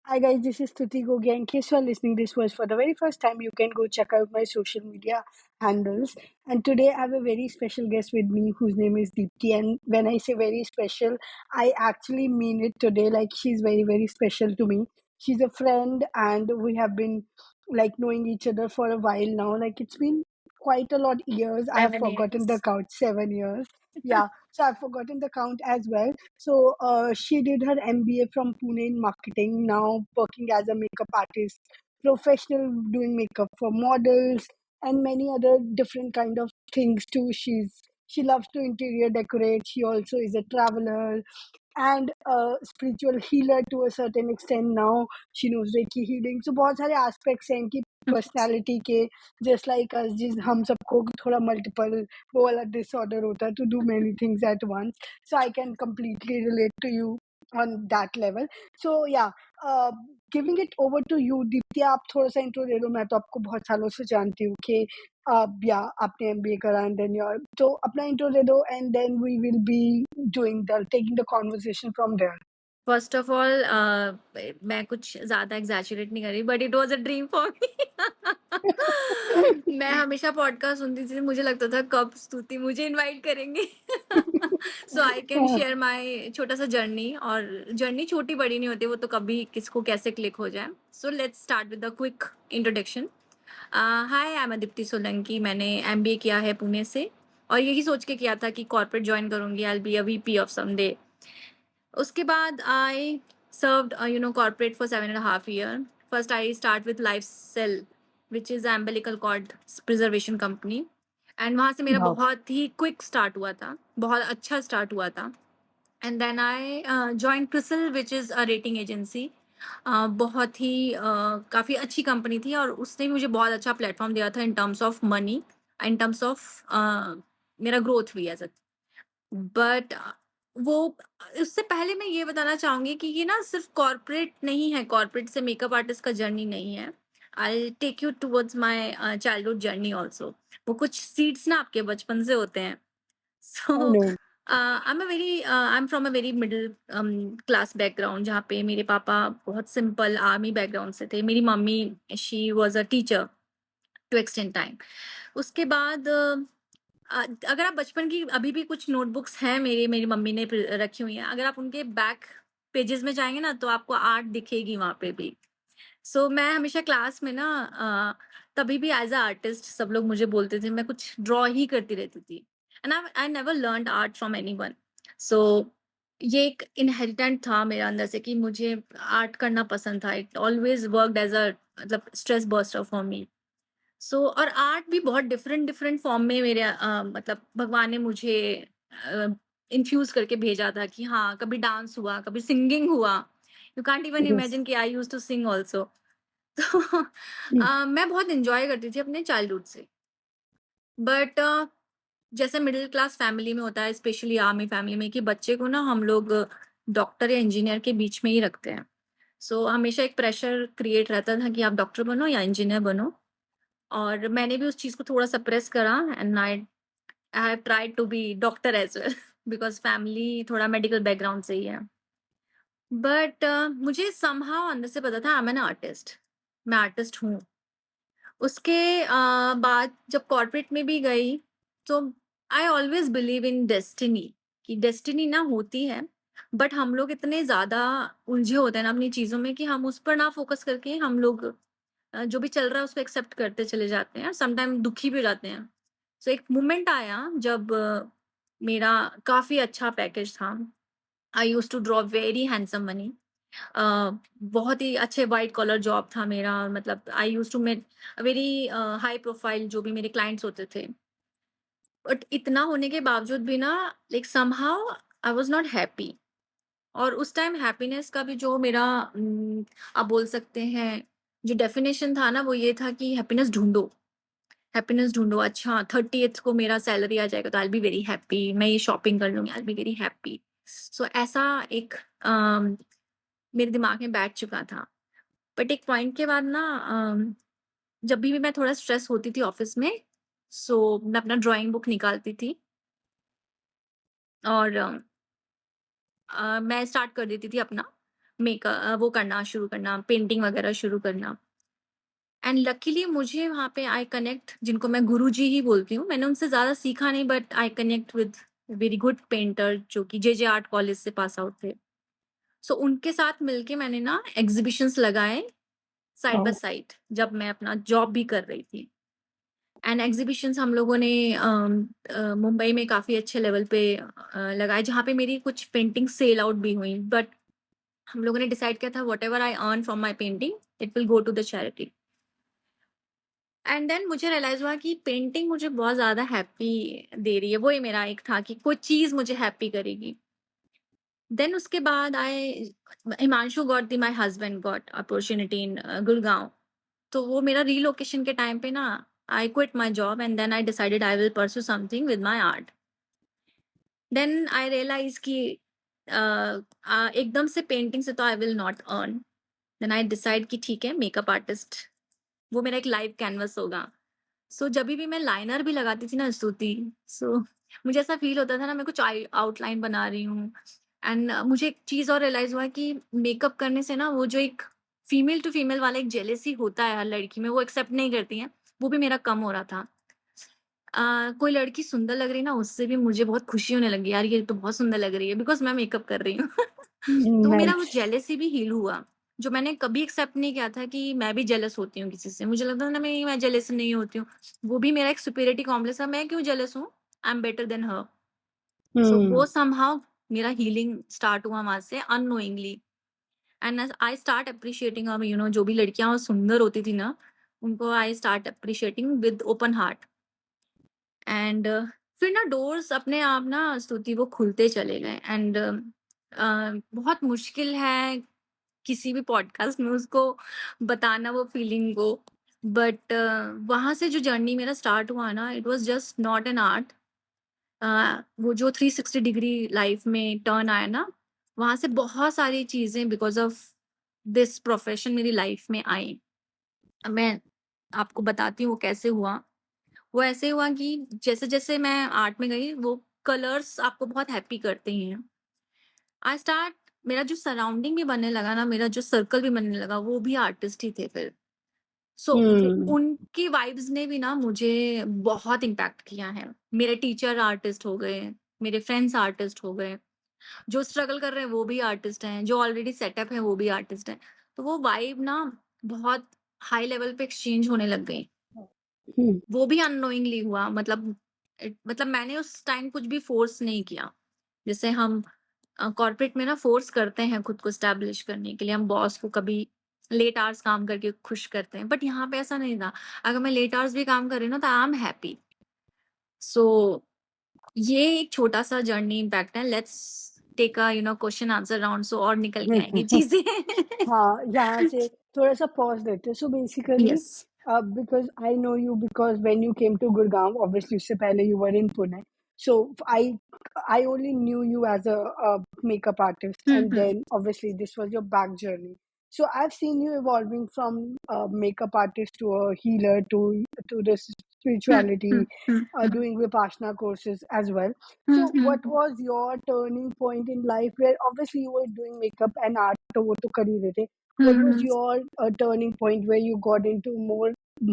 Hi guys, this is Tuti Gogia. In case you are listening this was for the very first time, you can go check out my social media handles. And today I have a very special guest with me whose name is Deepti. And when I say very special, I actually mean it today. Like she's very, very special to me. She's a friend and we have been like knowing each other for a while now. Like it's been quite a lot years. I have 7 forgotten the years. count, 7 years. Yeah, so I've forgotten the count as well. So she did her MBA from Pune in marketing, now working as a makeup artist, professional doing makeup for models and many other different kind of things too. She loves to interior decorate. She also is a traveler and a spiritual healer to a certain extent now. She knows Reiki healing. So बहुत सारे aspects हैं इनकी personality के, just like us, जिस हम सबको थोड़ा multiple वो वाला disorder होता है to do many things at once. So I can completely relate to you on that level. So yeah, uh, giving it over to you, Deepti, आप थोड़ा सा intro दे दो. मैं तो आपको बहुत सालों से जानती हूँ कि या आपने MBA करा and then your तो अपना intro दे दो and then we will be taking the conversation from there. First of all मैं कुछ ज्यादा एग्जैचुरेट नहीं कर रही, but it was a dream for me. मैं हमेशा पॉडकास्ट सुनती थी, मुझे लगता था कब स्तुति मुझे इनवाइट करेंगे. सो आई कैन शेयर माय छोटा सा जर्नी. और जर्नी छोटी बड़ी नहीं होती, वो तो कभी किसको कैसे क्लिक हो जाए. So let's start with the quick introduction. Hi, I am Deepti Solanki. मैंने MBA किया है पुणे से, और यही सोच के किया था कि कॉर्पोरेट ज्वाइन करूंगी, I will be a VP of someday. उसके बाद आई served corporate for 7.5 years. First I start with LifeCell, which is an umbilical cord preservation company. And वहाँ से मेरा Wow. बहुत ही क्विक स्टार्ट हुआ था, बहुत अच्छा स्टार्ट हुआ था. And then I join CRISIL, which is a rating agency. बहुत ही काफ़ी अच्छी कंपनी थी, और उसने मुझे बहुत अच्छा प्लेटफॉर्म दिया था in terms of money, in terms of मेरा ग्रोथ भी एज. बट वो उससे पहले मैं ये बताना चाहूंगी कि ये ना सिर्फ कॉर्पोरेट नहीं है, कॉर्पोरेट से मेकअप आर्टिस्ट का जर्नी नहीं है. I take you towards my childhood journey also. वो कुछ सीड्स ना आपके बचपन से होते हैं. I so know. I am from a very middle class background, जहाँ पे मेरे पापा बहुत सिंपल आर्मी बैकग्राउंड से थे. मेरी mummy, she was a teacher to extend time. उसके बाद अगर आप बचपन की अभी भी कुछ नोटबुक्स हैं, मेरी मम्मी ने रखी हुई हैं, अगर आप उनके बैक पेजेस में जाएंगे ना, तो आपको आर्ट दिखेगी वहाँ पे भी. सो मैं हमेशा क्लास में ना तभी भी एज अ आर्टिस्ट सब लोग मुझे बोलते थे, मैं कुछ ड्रॉ ही करती रहती थी. And I never learn art from anyone. So ये एक इनहेरिटेंट था मेरे अंदर से कि मुझे आर्ट करना पसंद था. It always worked as a मतलब stress buster for me. So और आर्ट भी बहुत डिफरेंट डिफरेंट फॉर्म में मेरे मतलब भगवान ने मुझे इन्फ्यूज करके भेजा था कि हाँ, कभी डांस हुआ, कभी सिंगिंग हुआ. You can't even Yes. Imagine कि आई यूज टू सिंग ऑल्सो. तो मैं बहुत इंजॉय करती थी अपने चाइल्डहुड से. बट जैसे मिडिल क्लास फैमिली में होता है, स्पेशली आर्मी फैमिली में, कि बच्चे को ना हम लोग डॉक्टर या इंजीनियर के बीच में ही रखते हैं. सो हमेशा एक प्रेशर क्रिएट रहता था कि आप डॉक्टर बनो या इंजीनियर बनो. और मैंने भी उस चीज़ को थोड़ा सप्रेस करा, and I have tried to be doctor as well, because family थोड़ा मेडिकल बैकग्राउंड से ही है. बट मुझे समहाउ अंदर से पता था आई एम एन आर्टिस्ट, मैं आर्टिस्ट हूँ. उसके बाद जब कॉर्पोरेट में भी गई, तो I always believe in destiny, कि डेस्टिनी ना होती है, बट हम लोग इतने ज़्यादा उलझे होते हैं ना अपनी चीज़ों में, कि हम उस पर ना फोकस करके हम लोग जो भी चल रहा है उसको एक्सेप्ट करते चले जाते हैं, समटाइम दुखी भी हो जाते हैं. सो एक मोमेंट आया जब मेरा काफ़ी अच्छा पैकेज था. I use to draw very handsome money. बहुत ही अच्छे वाइट कॉलर जॉब था मेरा. मतलब I use to make very high profile जो भी मेरे क्लाइंट्स होते थे. बट इतना होने के बावजूद भी ना, like somehow I was not happy. और उस टाइम हैप्पीनेस का भी जो मेरा आप बोल सकते हैं जो डेफिनेशन था ना, वो ये था कि हैप्पीनेस ढूंढो, हैप्पीनेस ढूंढो. अच्छा, 30th को मेरा सैलरी आ जाएगा तो आई बी वेरी हैप्पी, मैं ये शॉपिंग कर लूंगी, आई बी वेरी हैप्पी. सो ऐसा एक मेरे दिमाग में बैठ चुका था. बट एक पॉइंट के बाद ना, जब भी मैं थोड़ा स्ट्रेस होती थी ऑफिस में, सो मैं अपना ड्राइंग बुक निकालती थी, और मैं स्टार्ट कर देती थी अपना वो करना शुरू करना, पेंटिंग वगैरह शुरू करना। एंड लकीली मुझे वहाँ पे आई कनेक्ट, जिनको मैं गुरुजी ही बोलती हूँ। मैंने उनसे ज़्यादा सीखा नहीं, but I connect with very good painter जो कि जेजे आर्ट कॉलेज से पास आउट थे। सो उनके साथ मिलके मैंने ना एग्ज़िबिशन्स लगाए साइड बाय Oh. साइड, जब मैं अपना जॉब भी कर रही थी। एंड एग्ज़िबिशन्स हम लोगों ने मुंबई में काफ़ी अच्छे लेवल पे लगाए, जहाँ पे मेरी कुछ पेंटिंग सेल आउट भी हुई। बट हम लोगों ने डिसाइड किया था whatever I earn from my painting, it will go to the charity. And then मुझे रियलाइज़ हुआ कि पेंटिंग मुझे बहुत ज़्यादा हैप्पी दे रही है। वही मेरा एक था कि कोई चीज़ मुझे हैप्पी करेगी। देन उसके बाद I Himanshu got the my husband got opportunity in Gurgaon. तो वो मेरा रीलोकेशन के टाइम पे ना I quit my job and then I decided I will pursue something with my art. Then I realise कि एकदम से पेंटिंग से तो I will not earn. Then I decide कि ठीक है, मेकअप आर्टिस्ट वो मेरा एक लाइव कैनवस होगा। जभी भी मैं लाइनर भी लगाती थी ना स्तुति, मुझे ऐसा फ़ील होता था ना मैं कुछ आउटलाइन बना रही हूँ। एंड मुझे एक चीज़ और रियलाइज़ हुआ कि मेकअप करने से ना वो जो एक फीमेल टू फीमेल वाला एक जेलेसी होता है हर लड़की में, वो एक्सेप्ट नहीं करती हैं, वो भी मेरा कम हो रहा था। कोई लड़की सुंदर लग रही है ना, उससे भी मुझे बहुत खुशी होने लगी, यार ये तो बहुत सुंदर लग रही है, बिकॉज़ मैं मेकअप कर रही हूँ। तो मेरा वो Nice. जेलेसी भी हील हुआ, जो मैंने कभी एक्सेप्ट नहीं किया था कि मैं भी जेलस होती हूँ किसी से। मुझे लगता था ना मैं जेलस नहीं होती हूँ। वो भी मेरा एक सुपीरियरिटी कॉम्प्लेक्स है, मैं क्यों जेलस हूँ? आई एम बेटर देन हर। वो Hmm. समहाउ मेरा हीलिंग स्टार्ट हुआ वहाँ से unknowingly. And I start appreciating जो भी लड़कियाँ सुंदर होती थी ना, उनको I start appreciating with open heart. And फिर ना डोर्स अपने आप ना स्तुति वो खुलते चले गए। एंड बहुत मुश्किल है किसी भी पॉडकास्ट में उसको बताना वो फीलिंग को। बट वहाँ से जो जर्नी मेरा स्टार्ट हुआ ना, it was just not an art. वो जो 360 डिग्री लाइफ में टर्न आया ना, वहाँ से बहुत सारी चीज़ें बिकॉज़ ऑफ दिस प्रोफ़ेशन मेरी लाइफ में आई। अब मैं आपको बताती हूँ वो कैसे हुआ। वो ऐसे हुआ कि जैसे-जैसे मैं आर्ट में गई, वो कलर्स आपको बहुत हैप्पी करते हैं। आई स्टार्ट मेरा जो सराउंडिंग भी बनने लगा ना, मेरा जो सर्कल भी बनने लगा, वो भी आर्टिस्ट ही थे फिर। वो Hmm. उनकी वाइब्स ने भी ना मुझे बहुत इम्पैक्ट किया है। मेरे टीचर आर्टिस्ट हो गए, मेरे फ्रेंड्स आर्टिस्ट हो गए, जो स्ट्रगल कर रहे हैं वो भी आर्टिस्ट हैं, जो ऑलरेडी सेटअप है वो भी आर्टिस्ट हैं। तो वो वाइब ना बहुत हाई लेवल पे एक्सचेंज होने लग गई। Hmm. वो भी अननोइंगली हुआ, मतलब मैंने उस टाइम कुछ भी फ़ोर्स नहीं किया। जैसे हम कॉर्पोरेट में ना फ़ोर्स करते हैं खुद को एस्टैब्लिश करने के लिए, हम बॉस को कभी लेट आवर्स काम करके खुश करते हैं, बट यहाँ पे ऐसा नहीं था। अगर मैं लेट आवर्स भी काम कर रही हूँ ना, तो आई एम हैप्पी। सो ये एक छोटा-सा जर्नी इम्पैक्ट है। Let's take a question answer round, और निकल के आएँगी चीज़ें। हाँ, यहाँ से थोड़ा-सा पॉज़ देते हैं। So basically yes. Because I know you because when you came to Gurgaon obviously उससे पहले you were in Pune. So I only knew you as a makeup artist, hmm, and hmm. then obviously this was your back journey. So I've seen you evolving from a makeup artist to a healer to this hmm, spirituality, hmm, hmm, hmm, doing Vipassana courses as well. Hmm, So hmm, what was your turning point in life where obviously you were doing makeup and art तो वो तो कर ही रहे थे. हुँ, What was hmm, your turning point where you got into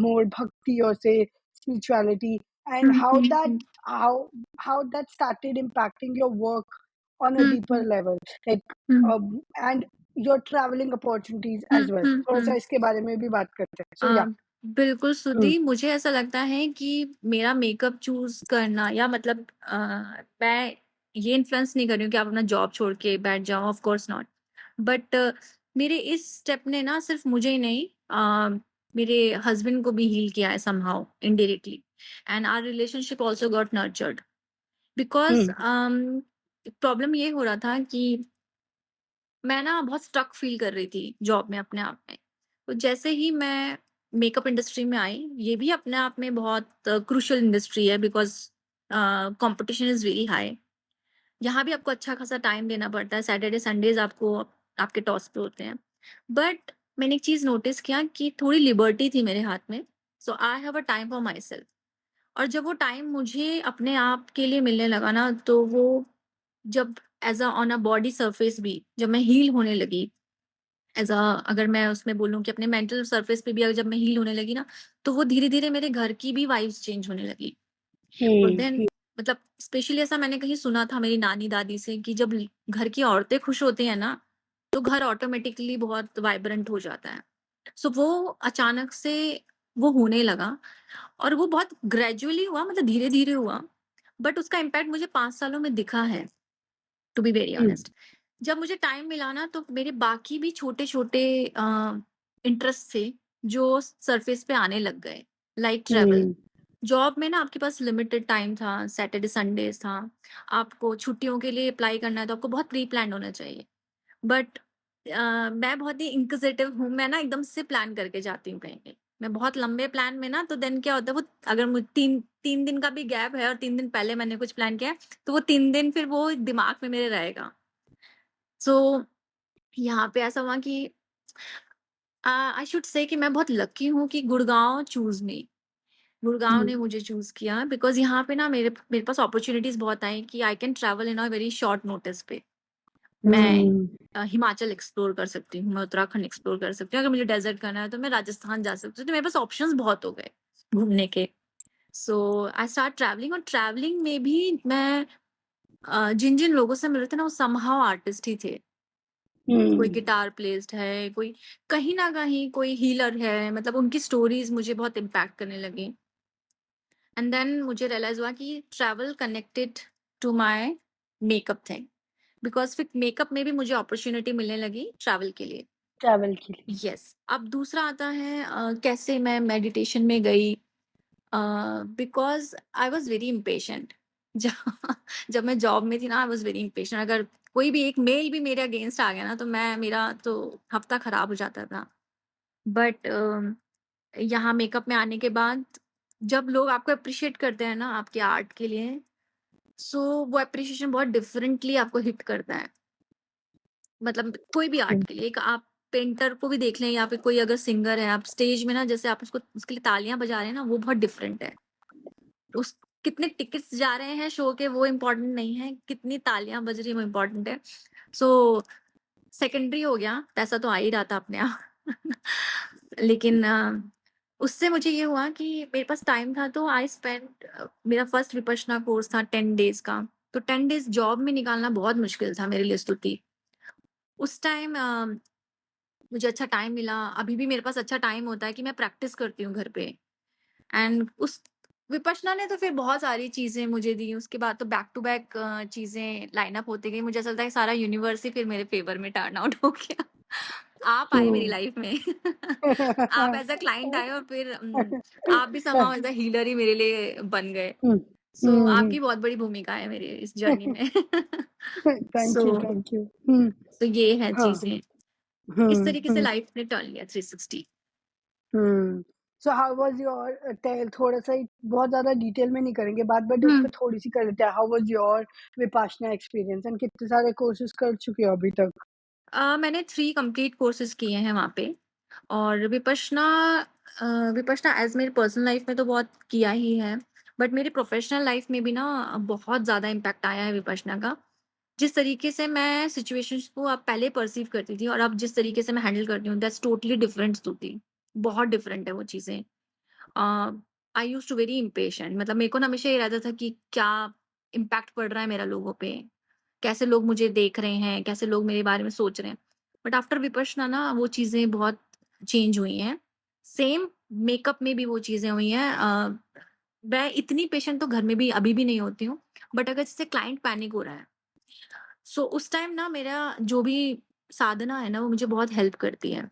more bhakti or say spirituality, and hmm, hmm, hmm, how that started impacting your work on a hmm, deeper hmm, level, like hmm, and your traveling opportunities hmm, as well. हुँ, थोड़ा सा हुँ। इसके बारे में भी बात करते हैं. अ, So yeah. बिल्कुल Hmm. सुधी, मुझे ऐसा लगता है कि मेरा मेकअप चूज़ करना या मतलब मैं ये इन्फ्लुएंस नहीं कर रही हूँ कि आप अपना जॉब छोड़ के बैठ जाओ, ऑफ कोर्स नॉट। बट मेरे इस स्टेप ने ना सिर्फ मुझे ही नहीं, मेरे हस्बैंड को भी हील किया है somehow indirectly. And our relationship also got nurtured because Hmm. Problem ये हो रहा था कि मैं ना बहुत स्टक फ़ील कर रही थी जॉब में अपने आप में। तो जैसे ही मैं मेकअप इंडस्ट्री में आई, ये भी अपने आप में बहुत क्रूशियल इंडस्ट्री है because competition is very high. यहाँ भी आपको अच्छा खासा टाइम देना पड़ता है, सैटरडे संडेज़ आपको आपके टॉस पे होते हैं। बट मैंने एक चीज़ नोटिस किया कि थोड़ी लिबर्टी थी मेरे हाथ में, so I have a time for my self. और जब वो टाइम मुझे अपने आप के लिए मिलने लगा ना, तो वो जब as a on a body surface भी जब मैं हील होने लगी, तो मुझे रियलाइज़ हुआ कि मैं अपने आप को बहुत ज़्यादा टाइम दे रही हूँ। And I realised that I am as a अगर मैं उसमें बोलूँ कि अपने मेंटल सरफेस पे भी अगर जब मैं हील होने लगी ना, तो वो धीरे-धीरे मेरे घर की भी वाइब्स चेंज होने लगी। और हुँ, देन मतलब स्पेशली ऐसा मैंने कहीं सुना था मेरी नानी-दादी से कि जब घर की औरतें खुश होती हैं ना, तो घर ऑटोमेटिकली बहुत वाइब्रेंट हो जाता है। सो वो अचानक से वो होने लगा और वो बहुत ग्रेजुअली हुआ मतलब धीरे-धीरे हुआ, बट उसका इम्पैक्ट मुझे 5 सालों में दिखा है, to be very hmm, honest. जब मुझे टाइम मिला ना तो मेरे बाकी भी छोटे-छोटे इंटरेस्ट थे जो सरफेस पे आने लग गए, लाइक ट्रैवल। हुँ, जॉब में ना आपके पास लिमिटेड टाइम था, सैटरडे संडेज़ था। आपको छुट्टियों के लिए अप्लाई करना है तो आपको बहुत प्री प्लान्ड होना चाहिए। बट मैं बहुत ही इंक्विजिटिव हूँ, मैं ना एकदम से प्लान करके जाती हूँ कहीं पे। मैं बहुत लंबे प्लान में ना तो देन क्या होता है वो अगर मुझ 3 दिन का भी गैप है और 3 दिन पहले मैंने कुछ प्लान किया है, तो वो 3 दिन फिर वो दिमाग में मेरे रहेगा। सो यहाँ पे ऐसा हुआ कि आई शुड से कि मैं बहुत लकी हूँ कि गुड़गाँव चूज़ मी। गुड़गाँव हुँ, ने मुझे चूज़ किया बिकॉज़ यहाँ पे ना मेरे मेरे पास अपॉर्च्युनिटीज़ बहुत आई कि I can travel in a very short notice पे। मैं हुँ, हिमाचल एक्सप्लोर कर सकती हूँ, मैं उत्तराखंड एक्सप्लोर कर सकती हूँ, अगर मुझे डेज़र्ट करना है तो मैं राजस्थान जा सकती हूँ, तो मेरे पास ऑप्शंस बहुत हो गए घूमने के। सो आई स्टार्ट ट्रैवलिंग और ट्रैवलिंग में भी मैं जिन-जिन लोगों से मिल रहे थे ना वो समहाउ आर्टिस्ट ही थे। कोई हुँ, गिटार प्लेयिस्ट है, कोई कहीं न कहीं कोई हीलर है, मतलब उनकी स्टोरीज़ मुझे बहुत इम्पैक्ट करने लगी। एंड देन मुझे रियलाइज़ हुआ कि travel connected to my makeup thing because फिर मेकअप में भी मुझे अपॉर्च्युनिटी मिलने लगी ट्रैवल के लिए। ट्रैवल के लिए। यस, अब दूसरा आता है कैसे मैं मेडिटेशन में गई because I was very impatient जहाँ जब मैं जॉब में थी ना आई वाज़ वेरी इम्पेशेंट अगर कोई भी एक मेल भी मेरे अगेंस्ट आ गया ना तो मैं मेरा तो हफ्ता खराब हो जाता था। बट यहाँ मेकअप में आने के बाद जब लोग आपको एप्रिशिएट करते हैं ना आपके आर्ट के लिए, सो वो एप्रिशिएशन बहुत डिफरेंटली आपको हिट करता है। मतलब कोई भी आर्ट के लिए एक आप पेंटर को भी देख लें या फिर कोई अगर सिंगर है, आप स्टेज में ना जैसे आप उसको उसके लिए तालियाँ बजा रहे हैं ना, वो बहुत डिफरेंट है। उस कितने टिकट्स जा रहे हैं शो के वो इम्पोर्टेंट नहीं है, कितनी तालियाँ बज रही हैं वो इम्पोर्टेंट है। सो सेकेंडरी हो गया, पैसा तो आ ही रहा था अपने आप। लेकिन उससे मुझे ये हुआ कि मेरे पास टाइम था तो आई स्पेंट मेरा फर्स्ट विपश्यना कोर्स था 10 डेज़ का। तो 10 डेज़ जॉब में निकालना बहुत मुश्किल था मेरे लिए स्तुति। उस टाइम मुझे अच्छा टाइम मिला, अभी भी मेरे पास अच्छा टाइम होता है कि मैं प्रैक्टिस करती हूँ घर पे। एंड उस विपश्यना ने तो फिर बहुत सारी चीज़ें मुझे दी, उसके बाद तो बैक टू बैक चीज़ें लाइन अप होती गई। मुझे ऐसा लगता है कि सारा यूनिवर्स ही फिर मेरे फ़ेवर में टर्न आउट हो गया। आप ट्रू। आए मेरी लाइफ़ में। आप एज़ अ क्लाइंट आए और फिर आप भी समहाउ एज़ अ हीलर ही मेरे लिए बन गए। हुँ, सो हुँ, हुँ। आपकी बहुत बड़ी भूमिका है मेरे इस जर्नी में। Thank so you, thank you. हुँ, तो ये है हाँ, चीज़ें। इस हुँ, तरीके से हुँ, लाइफ़ ने टर्न लिया 360। हुँ। So how was your tale थोड़ा-सा ही बहुत ज़्यादा डिटेल में नहीं करेंगे बात बट उस हुँ। पे थोड़ी-सी कर लेते हैं। How was your Vipassana experience and कितने सारे कोर्सेज़ कर चुके हो अभी तक? मैंने 3 कंप्लीट कोर्सेज़ किए हैं वहाँ पे और विपश्यना एज़ मेरी पर्सनल लाइफ़ में तो बहुत किया ही है, बट मेरी प्रोफ़ेशनल लाइफ़ में भी ना बहुत ज़्यादा इम्पैक्ट आया है विपश्यना का। जिस तरीके से मैं सिचुएशंस को अब पहले पर्सीव करती थी और अब जिस तरीके से मैं हैंडल करती हूँ दैट्स टोटली डिफरेंट स्तुति। बहुत डिफरेंट है वो चीज़ें। I used to very impatient मतलब मेरे को ना हमेशा ये रहता था कि क्या इम्पैक्ट पड़ रहा है मेरा लोगों पे? कैसे लोग मुझे देख रहे हैं? कैसे लोग मेरे बारे में सोच रहे हैं? बट आफ्टर विपश्यना ना वो चीज़ें बहुत चेंज हुई हैं। सेम मेकअप में भी वो चीज़ें हुई हैं। मैं इतनी पेशेंट तो घर में भी अभी भी नहीं होती हूँ। बट अगर जैसे क्लाइंट पैनिक हो रहा है, सो उस टाइम ना मेरा जो भी साधना है ना वो मुझे बहुत हेल्प करती है।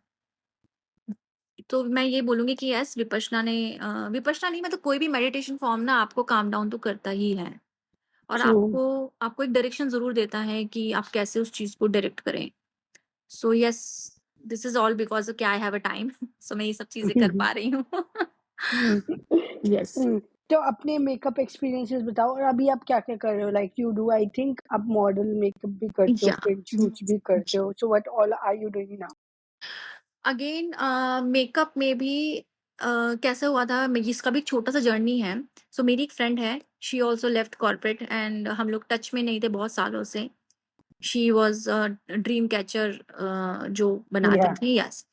तो मैं ये बोलूँगी कि यस विपश्यना नहीं मतलब कोई भी मेडिटेशन फॉर्म ना आपको काम डाउन तो करता ही है और ट्रू। आपको आपको एक डायरेक्शन ज़रूर देता है कि आप कैसे उस चीज़ को डायरेक्ट करें। So yes, this is all because क्या आई हैव अ टाइम सो मैं ये सब चीज़ें कर पा रही हूँ। हुँ, यस। हुँ। तो अपने मेकअप एक्सपीरियंसेस बताओ और अभी आप क्या-क्या कर रहे हो? Like you do I think आप मॉडल मेकअप भी करते हो, या प्रिंट शूट्स भी करते हो। So what all are you doing now? Again makeup में भी कैसा हुआ था इसका भी एक छोटा-सा जर्नी है। सो मेरी एक फ्रेंड है, she also left corporate and हम लोग टच में नहीं थे बहुत सालों से। शी वाज ड्रीम कैचर जो बनाते या थे, यस।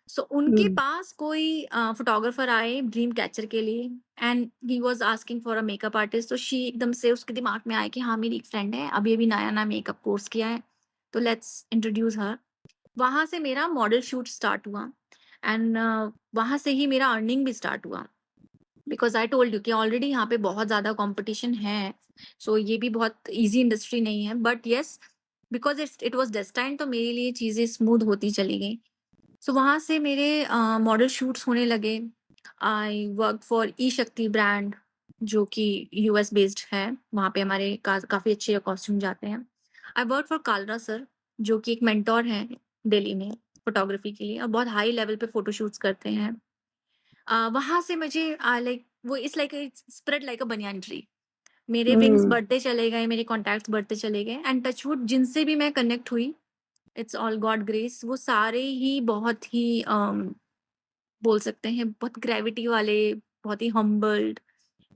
सो उनके पास कोई फोटोग्राफर आए ड्रीम कैचर के लिए, and he was asking for a makeup artist. तो शी एकदम से उसके दिमाग में आया कि हाँ मेरी एक फ्रेंड है, अभी अभी नया नया मेकअप कोर्स किया है, तो लेट्स इंट्रोड्यूस हर। वहां से मेरा मॉडल शूट स्टार्ट हुआ, एंड वहां से ही मेरा अर्निंग भी स्टार्ट हुआ, बिकॉज आई टोल्ड यू कि ऑलरेडी यहाँ पे बहुत ज्यादा कंपटीशन है। सो ये भी बहुत इजी इंडस्ट्री नहीं है, but yes, because it was destined, तो मेरे लिए चीजें स्मूथ होती चली गई। सो वहां से मेरे मॉडल शूट्स होने लगे। आई वर्क फॉर ई शक्ति ब्रांड, जो कि यूएस बेस्ड है। वहाँ पे हमारे काफी अच्छे कॉस्ट्यूम जाते हैं। I work for Kalra sir, जो कि एक मेंटोर है दिल्ली में फोटोग्राफी के लिए, और बहुत हाई लेवल पे फोटोशूट्स करते हैं। वहां से मुझे लाइक वो it's like spread like a banyan tree. मेरे विंग्स बढ़ते चले गए, मेरे कॉन्टैक्ट्स बढ़ते चले गए, एंड टचवुड जिनसे भी मैं कनेक्ट हुई, इट्स ऑल गॉड ग्रेस, वो सारे ही बहुत ही बोल सकते हैं बहुत ग्रेविटी वाले, बहुत ही humbled,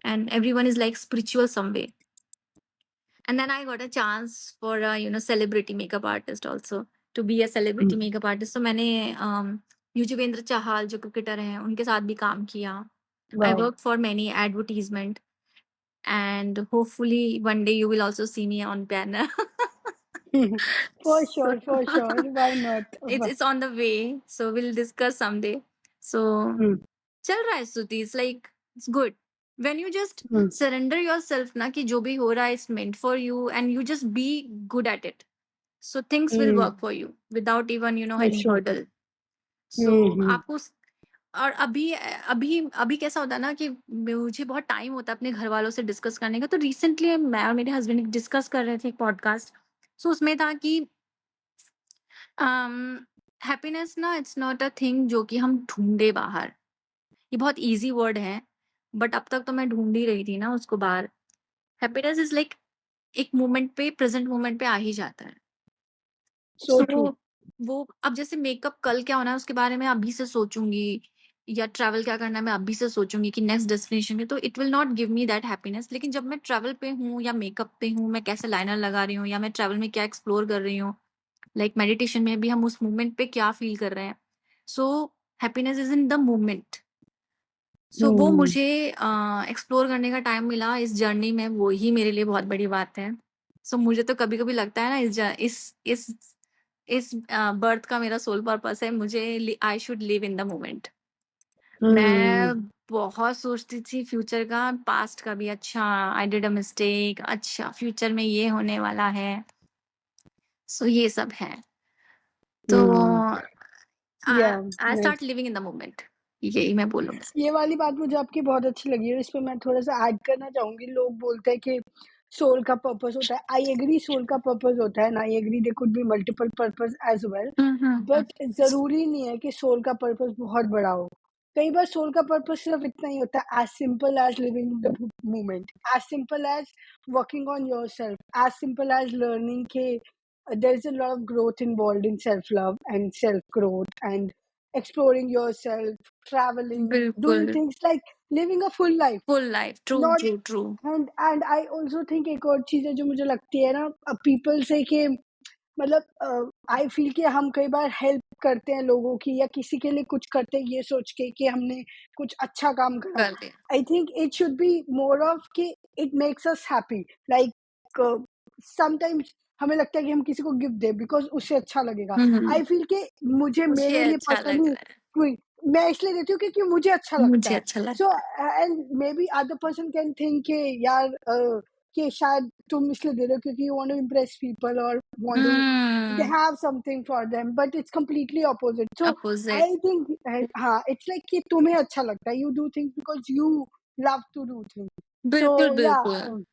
and everyone is like spiritual some way. And then I got a chance for a celebrity makeup artist also, to be a celebrity makeup artist. So मैंने युजवेंद्र चाहल जो क्रिकेटर हैं उनके साथ भी काम किया. I wow worked for many advertisement, and hopefully one day you will also see me on banner. So for sure why not it's on the way. So we'll discuss someday. So चल रहा है स्तुति. It's like it's good when you just surrender yourself ना कि जो भी हो रहा है it's meant for you, and you just be good at it. So things will work for you without even any अच्छा hurdle. So आपको और अभी अभी अभी कैसा होता है ना कि मुझे बहुत टाइम होता है अपने घर वालों से डिस्कस करने का. तो रिसेंटली मैं और मेरे हस्बैंड डिस्कस कर रहे थे एक पॉडकास्ट. सो उसमें था कि हैप्पीनेस ना इट्स नॉट अ थिंग जो कि हम ढूंढे बाहर. ये बहुत इजी वर्ड है, बट अब तक तो मैं ढूंढ ही रही थी ना उसको बाहर. हैप्पीनेस इज लाइक एक मोमेंट पे, प्रेजेंट मोमेंट पे आ ही जाता है. सो ट्रू सो वो अब जैसे मेकअप कल क्या होना है उसके बारे में अभी से सोचूंगी, या ट्रैवल क्या करना है मैं अभी से सोचूंगी कि नेक्स्ट डेस्टिनेशन पे, तो it will not give me that happiness. लेकिन जब मैं ट्रैवल पे हूँ या मेकअप पे हूँ, मैं कैसे लाइनर लगा रही हूँ, या मैं ट्रैवल में क्या एक्सप्लोर कर रही हूँ, लाइक मेडिटेशन में भी हम उस मोमेंट पे क्या फील कर रहे हैं. So happiness is in the moment. So वो मुझे एक्सप्लोर करने का टाइम मिला इस जर्नी में, वो ही मेरे लिए बहुत बड़ी बात है. सो मुझे तो कभी कभी लगता है ना इस बर्थ का मेरा सोल पर्पस है, मुझे I should live in the moment. मैं बहुत सोचती थी फ्यूचर का, पास्ट का भी. अच्छा आई डिड अ मिस्टेक, अच्छा फ्यूचर में ये होने वाला है. सो ये सब है. तो या I start living in the moment, यही मैं बोलूंगी. ये वाली बात मुझे आपकी बहुत अच्छी लगी है. इस पे मैं थोड़ा सा ऐड करना चाहूंगी. लोग बोलते हैं कि सोल का पर्पस होता है. आई एग्री सोल का पर्पस होता है, and I agree they could be multiple purpose as well. But जरूरी नहीं है कि सोल का पर्पस बहुत बड़ा हो. कई बार सोल का पर्पस सिर्फ इतना ही होता है, as simple as living the moment, as simple as working on your self, as simple as learning के there is a lot of growth involved in self love and self growth and exploring yourself, traveling, doing बिल्कुल. things like living a full life. Full life. True Not true true. and I also think एक और चीज है जो मुझे लगती है ना, पीपल से कि मतलब आई फील कि हम कई बार हेल्प करते हैं लोगों की या किसी के लिए कुछ करते हैं ये सोच के कि हमने कुछ अच्छा काम करा. कर दिया. I think it should be more of कि it makes us happy. Like sometimes हमें लगता है कि हम किसी को गिफ्ट दें बिकॉज उससे अच्छा लगेगा. आई फील कि मुझे मुझे मेरे लिए अच्छा लग पर्सनली रहा है, कोई मैं इसलिए देती हूँ क्योंकि मुझे अच्छा लगता मुझे है. अच्छा सो लगता है. And may be other person can think कि यार कि शायद तुम इसलिए दे रहे हो क्योंकि you want to impress people और want to have something for them, but it's completely opposite. So I opposite. think हाँ it's like कि तुम्हें अच्छा लगता है, you do things because you love to do things. So बिल्कुल yeah, बिल्कुल.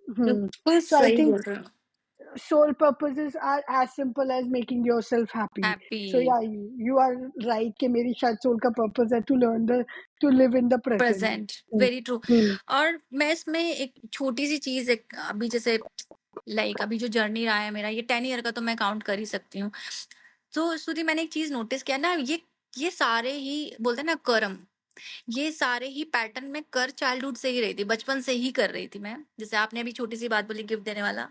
बिल्कुल so I सही think बोल रहे हो. sole purposes are as simple as making yourself happy. Happy. So yeah, you are right कि मेरी शायद soul का purpose है to live in the present. Present. Very true. और मैं इसमें एक छोटी सी चीज, एक अभी जैसे लाइक अभी जो जर्नी रहा है मेरा, ये 10 ईयर का तो मैं काउंट कर ही सकती हूँ. तो सुधी मैंने एक चीज नोटिस किया ना, ये सारे ही बोलते हैं ना कर्म, ये सारे ही पैटर्न में कर चाइल्डहुड से ही रही थी, बचपन से ही कर रही थी मैं. जैसे आपने अभी छोटी सी बात बोली गिफ्ट देने वाला,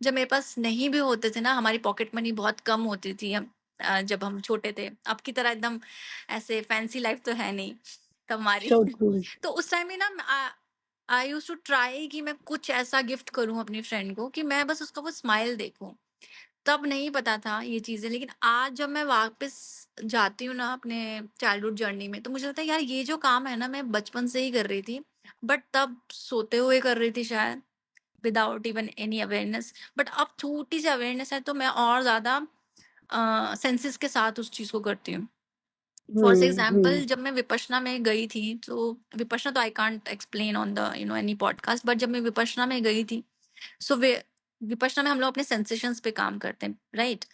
जब मेरे पास नहीं भी होते थे ना, हमारी पॉकेट मनी बहुत कम होती थी जब हम छोटे थे। अब की तरह एकदम ऐसे फैंसी लाइफ तो है नहीं तब हमारी। So true. तो उस टाइम में ना आई यूज्ड टू ट्राई कि मैं कुछ ऐसा गिफ्ट करूँ अपनी फ्रेंड को कि मैं बस उसका वो स्माइल देखूँ। तब नहीं पता था ये चीज़ें, लेकिन आज जब मैं वापस जाती हूँ ना अपने चाइल्डहुड जर्नी में, तो मुझे लगता है यार ये जो काम है ना मैं बचपन से ही कर रही थी, बट तब सोते हुए कर रही थी शायद, without even any awareness. But अब छोटी सी अवेयरनेस है तो मैं और ज़्यादा सेंसेस के साथ उस चीज़ को करती हूँ। For hmm. एग्जाम्पल जब मैं विपश्यना में गई थी, तो विपश्यना तो I can't explain on the any podcast, but जब मैं विपश्यना में गई थी, सो वे विपश्यना में हम लोग अपने सेंसेशंस पे काम करते हैं, राइट?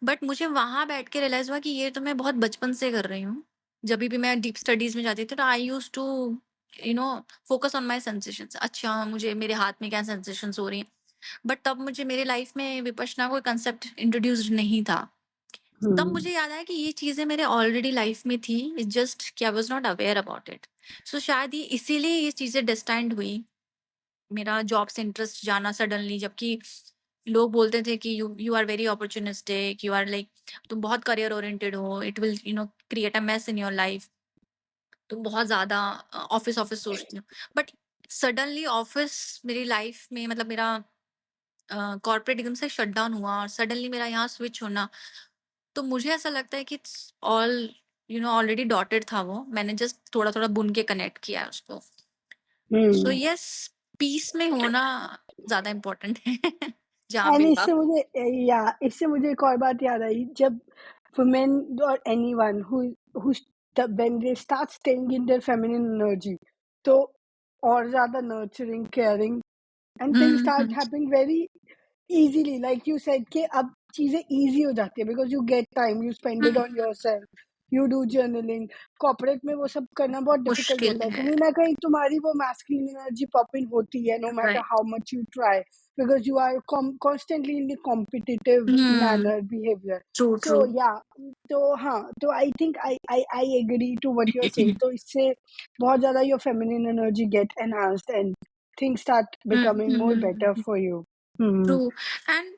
बट मुझे वहां बैठ के रियलाइज हुआ कि ये तो मैं बहुत बचपन से कर रही हूँ। जब भी मैं डीप स्टडीज में जाती थी तो I use to you know focus on my sensations. अच्छा, मुझे मेरे हाथ में क्या सेंसेशंस हो रही हैं, बट तब मुझे मेरे लाइफ में विपश्यना कोई कंसेप्ट इंट्रोड्यूस्ड नहीं था। तब हम्म। मुझे याद आया कि ये चीजें मेरे ऑलरेडी लाइफ में थी, इट्स जस्ट कि I was not aware about it. So शायद ये इसीलिए ये चीजें डिस्टाइंड हुई, मेरा जॉब से इंटरेस्ट जाना सडनली, जबकि लोग बोलते थे कि you you are very opportunistic, you are like तुम बहुत करियर ओरिएंटेड हो, it will create a mess in your life, तुम बहुत ज्यादा ऑफिस ऑफिस सोचती हो। बट सडनली ऑफिस मेरी लाइफ में, मतलब मेरा कॉर्पोरेट एकदम से शट डाउन हुआ और सडनली मेरा यहाँ स्विच होना, तो मुझे ऐसा लगता है कि इट्स ऑल ऑलरेडी डॉटेड था, वो मैंने जस्ट थोड़ा थोड़ा बुन के कनेक्ट किया है उसको। सो हम्म। यस, पीस में होना ज्यादा इम्पोर्टेंट है जहाँ एंड भी हो आप। इससे मुझे एक और बात याद आई, जब women or anyone who when they start staying in their feminine energy, तो और ज्यादा nurturing, caring and things start hmm. happening very easily, like you said कि अब चीजें easy हो जाती है because you get time, you spend it on yourself, you do journaling. Corporate में वो सब करना बहुत डिफिकल्ट मुश्किल होता है, है। कहीं ना कहीं तुम्हारी वो मैस्कुलिन एनर्जी पॉप इन होती है, no matter right. how much you try, because you are constantly in the competitive manner behavior. True So true. yeah, तो हाँ, तो I think I agree to what you are saying, तो इससे बहुत ज्यादा your feminine energy get enhanced and things start becoming more better for you. Hmm. True. And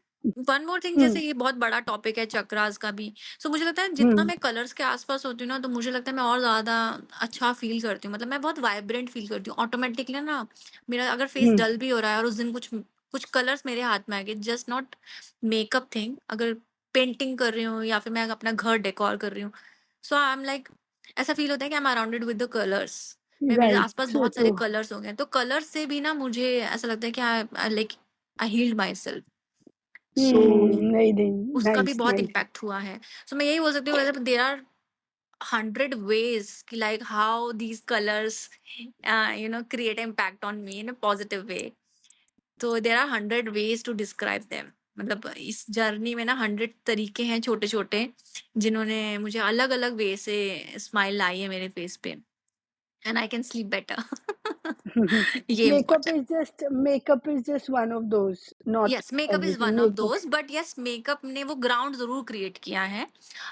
one more thing, hmm. जैसे ये बहुत बड़ा टॉपिक है चक्रास का भी, सो मुझे लगता है जितना हम्म. मैं कलर्स के आसपास होती हूँ ना, तो मुझे लगता है मैं और ज्यादा अच्छा फील करती हूँ, मतलब मैं बहुत वाइब्रेंट फील करती हूँ ऑटोमेटिकली ना। मेरा अगर फेस हम्म. डल भी हो रहा है और उस दिन कुछ कुछ कलर्स मेरे हाथ में आ गए, जस्ट नॉट मेकअप थिंग, अगर पेंटिंग कर रही हूँ या फिर मैं अपना घर डेकोर कर रही हूँ, सो आई एम लाइक, ऐसा फील होता है कि I am arounded with the colours. मेरे Right. आसपास So बहुत सारे true. कलर्स हो गए, तो कलर्स से भी ना मुझे ऐसा लगता है कि I healed my self. So Amazing. उसका भी Nice, बहुत nice. इम्पैक्ट हुआ है। सो मैं यही बोल सकती हूँ, मतलब देर आर 100 ways कि like how these colours create impact on me in a positive way. तो there are 100 ways to describe them, मतलब इस जर्नी में ना 100 तरीके हैं छोटे छोटे, जिन्होंने मुझे अलग अलग वे से स्माइल लाई है मेरे फेस पे, and I can sleep better ये makeup important. is just makeup is just one of those, not yes, makeup is everything. One of Makeup. Those, but yes makeup ने वो ग्राउंड जरूर क्रिएट किया है।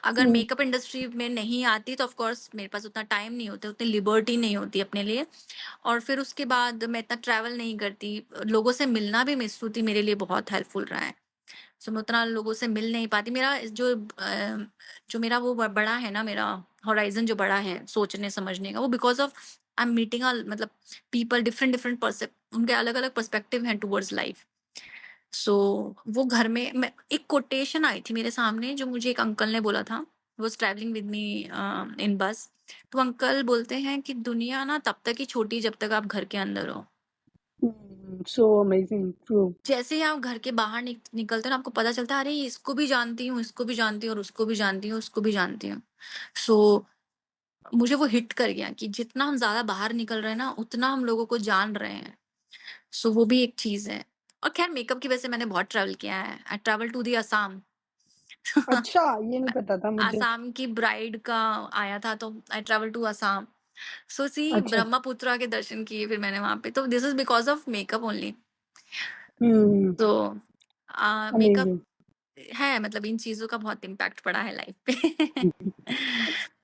अगर Hmm. मेकअप इंडस्ट्री में नहीं आती तो ऑफ कोर्स मेरे पास उतना टाइम नहीं होता, उतनी लिबर्टी नहीं होती अपने लिए, और फिर उसके बाद मैं इतना ट्रैवल नहीं करती, लोगों से मिलना भी मिस होती, मेरे लिए बहुत हेल्पफुल रहा है। सो मैं उतना लोगों से मिल नहीं पाती, मेरा जो मेरा वो बड़ा है ना, मेरा हॉराइजन जो बड़ा है सोचने समझने का, वो because of I am meeting मतलब पीपल डिफरेंट डिफरेंट उनके अलग अलग पर्सपेक्टिव हैं टूवर्ड्स लाइफ। सो वो घर में मैं एक कोटेशन आई थी मेरे सामने, जो मुझे एक अंकल ने बोला था, वो ट्रैवलिंग विद मी इन बस। तो अंकल बोलते हैं कि दुनिया ना तब तक ही छोटी जब तक आप घर के अंदर हो। So amazing. True. जैसे ही आप घर के बाहर निकलते हैं ना, आपको पता चलता है अरे इसको भी जानती हूँ, इसको भी जानती हूँ, और उसको भी जानती हूँ, उसको भी जानती हूँ। सो मुझे वो हिट कर गया कि जितना हम ज्यादा बाहर निकल रहे हैं ना, उतना हम लोगों को जान रहे हैं। सो वो भी एक चीज है। और खैर मेकअप की वजह से मैंने बहुत ट्रैवल किया है, I travel to the Assam अच्छा, ये नहीं पता था मुझे. आसाम की ब्राइड का आया था, तो आई ट्रैवल टू असम। सो सी अच्छा. ब्रह्मपुत्रा के दर्शन किए फिर मैंने वहां पे, तो this is because of makeup only. Hmm. तो मेकअप Amazing. है, मतलब इन चीजों का बहुत इम्पैक्ट पड़ा है लाइफ पे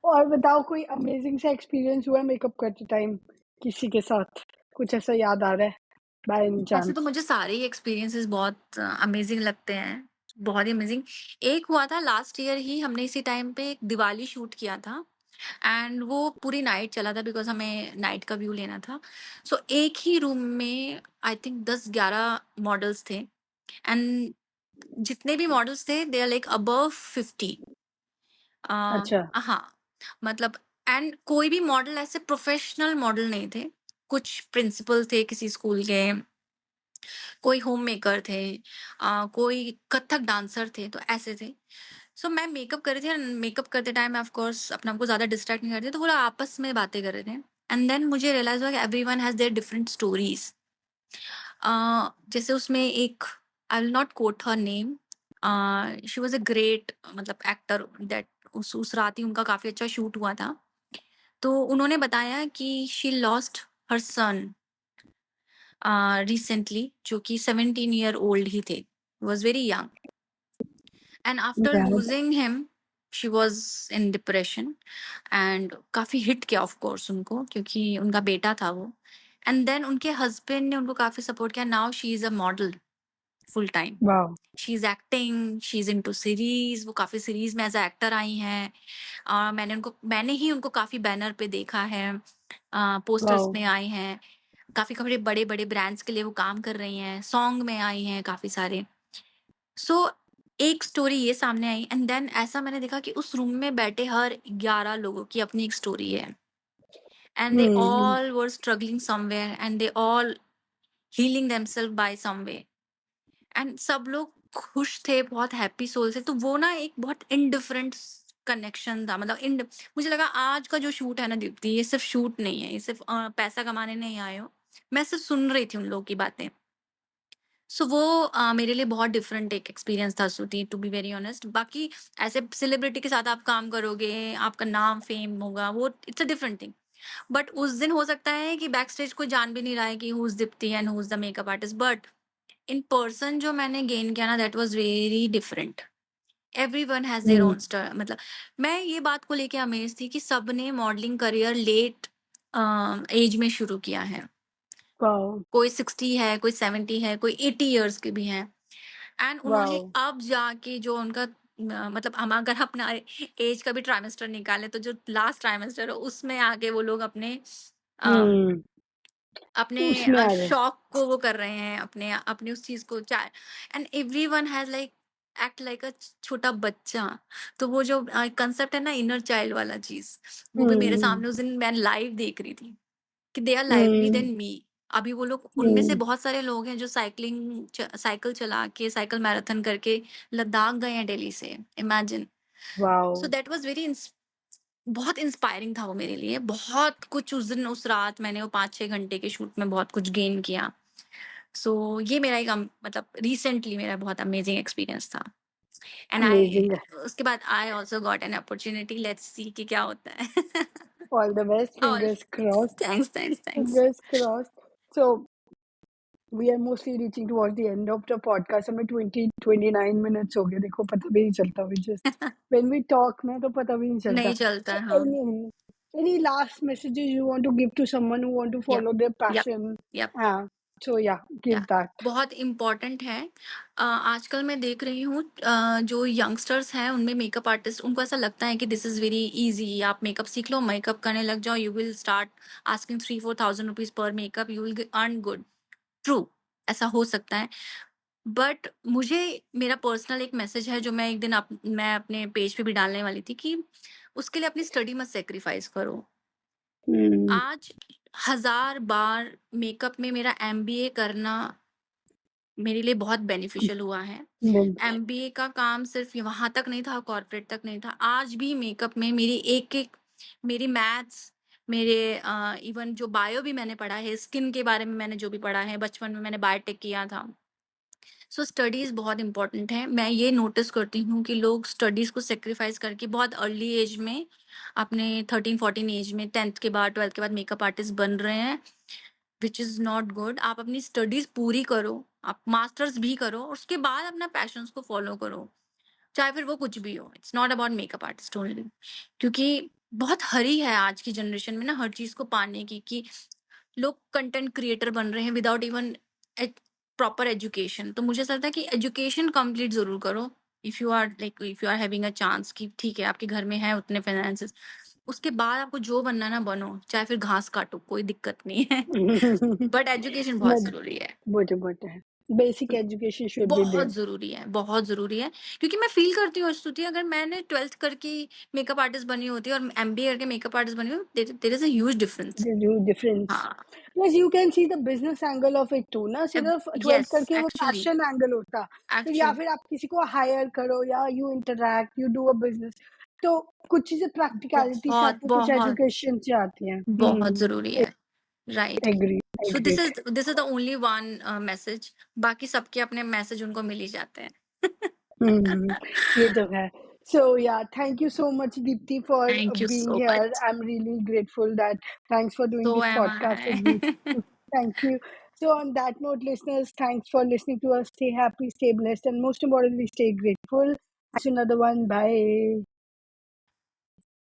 और बताओ, कोई अमेजिंग सा एक्सपीरियंस हुआ मेकअप करते टाइम किसी के साथ? कुछ ऐसा याद आ रहा है? बाय एनी वैसे तो चांस? मुझे सारे ही एक्सपीरियंसेस बहुत अमेजिंग लगते हैं, बहुत ही अमेजिंग। एक हुआ था लास्ट ईयर ही, हमने इसी टाइम पे एक दिवाली शूट किया था एंड वो पूरी नाइट चला था बिकॉज़ हमें नाइट का व्यू लेना था। सो एक ही रूम में आई थिंक 10-11 मॉडल्स थे एंड जितने भी मॉडल्स थे दे आर लाइक अबव 50। अच्छा, हाँ, मतलब एंड कोई भी मॉडल ऐसे प्रोफेशनल मॉडल नहीं थे। कुछ प्रिंसिपल थे किसी स्कूल के, कोई होम मेकर थे, कोई कथक डांसर थे, तो ऐसे थे। सो मैं मेकअप कर रही थी एंड मेकअप करते टाइम मैं ऑफ कोर्स अपने आप को ज़्यादा डिस्ट्रैक्ट नहीं करती, तो वो लोग आपस में बातें कर रहे थे एंड देन मुझे रियलाइज़ हुआ कि everyone has their different stories. जैसे उसमें एक, I will not quote her name, she was a great मतलब एक्टर दैट उस रात ही उनका काफ़ी अच्छा शूट हुआ था। तो उन्होंने बताया कि she lost her son recently, जो कि 17 ईयर ओल्ड ही थे, was very young and after bad. Losing him she was in depression and काफ़ी हिट किया ऑफ कोर्स उनको, क्योंकि उनका बेटा था वो। एंड देन उनके हस्बैंड ने उनको काफ़ी सपोर्ट किया, now she is a model full time, wow! She is acting, she is into series, वो काफ़ी सीरीज़ में एज़ अ एक्टर आई हैं। मैंने ही उनको काफ़ी बैनर पे देखा है, पोस्टर्स वाओ! में आई हैं, काफ़ी बड़े बड़े बड़े ब्रांड्स के लिए वो काम कर रही हैं, सॉन्ग में आई हैं काफ़ी सारे। सो एक स्टोरी ये सामने आई एंड देन ऐसा मैंने देखा कि उस रूम में बैठे हर 11 लोगों की अपनी एक स्टोरी है and they hmm, all were struggling somewhere and they all healing themselves by some way and सब लोग खुश थे, बहुत हैप्पी सोल से। तो वो ना एक बहुत इनडिफरेंट कनेक्शन था, मतलब इन मुझे लगा आज का जो शूट है ना दीप्ति, ये सिर्फ शूट नहीं है, ये सिर्फ पैसा कमाने नहीं आए हो। मैं सिर्फ सुन रही थी उन लोगों की बातें। सो वो मेरे लिए बहुत डिफरेंट एक एक्सपीरियंस था श्रुति, टू बी वेरी ऑनेस्ट। बाकी ऐसे सेलिब्रिटी के साथ आप काम करोगे, आपका नाम फेम होगा, वो it's a different thing. But उस दिन हो सकता है कि बैक स्टेज कोई जान भी नहीं रहा है कि who is Deepti and who is the makeup artist, but in person जो मैंने गेन किया ना, that was very different. Everyone has their hmm, own star, मतलब मैं ये बात को लेके अमेज थी कि सबने मॉडलिंग करियर लेट एज में शुरू किया है। वाओ! कोई 60 है, कोई 70 है, कोई 80 इयर्स के भी हैं एंड उन्होंने वाओ! अब जाके जो उनका मतलब हम अगर अपना एज का भी ट्राइमेस्टर निकालें तो जो लास्ट ट्राइमेस्टर है उसमें आके वो लोग अपने अ, हुँ, अपने उसमें आ गए। शौक को वो कर रहे हैं, अपने अपनी उस चीज को चाहे and everyone has like act like अ छोटा बच्चा। तो वो जो कंसेप्ट है ना इनर चाइल्ड वाला चीज, वो भी मेरे हुँ, सामने उस दिन मैं लाइव देख रही थी कि they are lively hmm, then me. अभी वो लोग, उनमें से हुँ, बहुत सारे लोग हैं जो साइकिल चला के साइकिल मैराथन करके लद्दाख गए हैं दिल्ली से, imagine. Wow! So that was very बहुत इंस्पायरिंग था वो मेरे लिए। बहुत कुछ उस दिन उस रात मैंने वो 5-6 घंटे के शूट में बहुत कुछ गेन किया। सो ये मेरा एक मतलब रिसेंटली मेरा बहुत अमेजिंग एक्सपीरियंस था एंड आई, अमेज़िंग है। उसके बाद I also got an opportunity, let's see कि क्या होता है। All the best, all fingers crossed, thanks thanks thanks. Fingers crossed. So we are mostly reaching towards the end of the podcast. हमें 20-29 minutes हो गए, देखो पता भी नहीं चलता, we just when we talk ना तो पता भी नहीं चलता। नहीं चलता सो है, हाँ। Any last messages you want to give to someone who want to yup, follow their yup, passion? Yup, हाँ, सो या गिव या दैट। बहुत इम्पोर्टेंट है। आजकल मैं देख रही हूँ जो यंगस्टर्स हैं उनमें मेकअप आर्टिस्ट, उनको ऐसा लगता है कि दिस इज़ वेरी इजी, आप मेकअप सीख लो, मेकअप करने लग जाओ, you will start asking 3-4 thousand rupees per makeup, you will earn good. True, ऐसा हो सकता है। बट मुझे, मेरा पर्सनल एक मैसेज है जो मैं एक दिन मैं अपने पेज पे भी डालने वाली थी कि उसके लिए अपनी स्टडी मत सेक्रीफाइस करो। हुँ, आज 1000 बार मेकअप में मेरा एमबीए करना मेरे लिए बहुत बेनिफिशियल हुआ है। बिल एमबीए का काम सिर्फ वहां तक नहीं था, कॉर्पोरेट तक नहीं था, आज भी मेकअप में मेरी एक एक, मेरी मैथ्स, मेरे इवन जो बायो भी मैंने पढ़ा है, स्किन के बारे में मैंने जो भी पढ़ा है, बचपन में मैंने बायोटेक किया था। सो स्टडीज बहुत इंपॉर्टेंट है। मैं ये नोटिस करती हूँ कि लोग स्टडीज को सेक्रीफाइस करके बहुत अर्ली एज में, अपने 13-14 एज में, 10th के बाद 12th के बाद मेकअप आर्टिस्ट बन रहे हैं, विच इज नॉट गुड। आप अपनी स्टडीज पूरी करो, आप मास्टर्स भी करो, और उसके बाद अपना पैशंस को फॉलो करो, चाहे फिर वो कुछ भी हो। It's not about makeup artist only, क्योंकि बहुत हरी है आज की जनरेशन में ना हर चीज को पाने की, कि लोग कंटेंट क्रिएटर बन रहे हैं विदाउट इवन प्रॉपर एजुकेशन। तो मुझे ऐसा लगता है कि एजुकेशन कंप्लीट ज़रूर करो। If you are having a chance कि ठीक है, आपके घर में है उतने फाइनेंसेस, उसके बाद आपको जो बनना है ना बनो, चाहे फिर घास काटो, कोई दिक्कत नहीं है। बट एजुकेशन बहुत But ज़रूरी है। what है basic education should be बहुत there. ज़रूरी है, बहुत ज़रूरी है। क्योंकि मैं फ़ील करती हूँ स्तुति, अगर मैंने 12th करके मेकअप आर्टिस्ट बनी होती और एमबीए करके मेकअप आर्टिस्ट बनी होती, there is a huge difference. There's huge difference. हाँ, Plus you can see the business angle of it too ना, सिर्फ 12th येस, करके वो एक्चुअली, पैशन एंगल होता, फिर या एक्चुअली फिर आप किसी को हायर करो या you interact you do a business, तो कुछ चीजें प्रैक्टिकलिटी से बहुत, आती है, कुछ बहुत, एजुकेशन से आती हैं। बहुत ज़रूरी है, right. Agree so agree. This is the only one message, बाकी सबके अपने मैसेज उनको मिल ही जाते हैं। हम्म, ये तो है। So yeah, thank you so much, Deepti, for thank you being so here. Much. I'm really grateful that thanks for doing so this am podcast with me. I. Thank you. So on that note, listeners, thanks for listening to us. Stay happy, stay blessed, and most importantly, stay grateful. See you another one. Bye.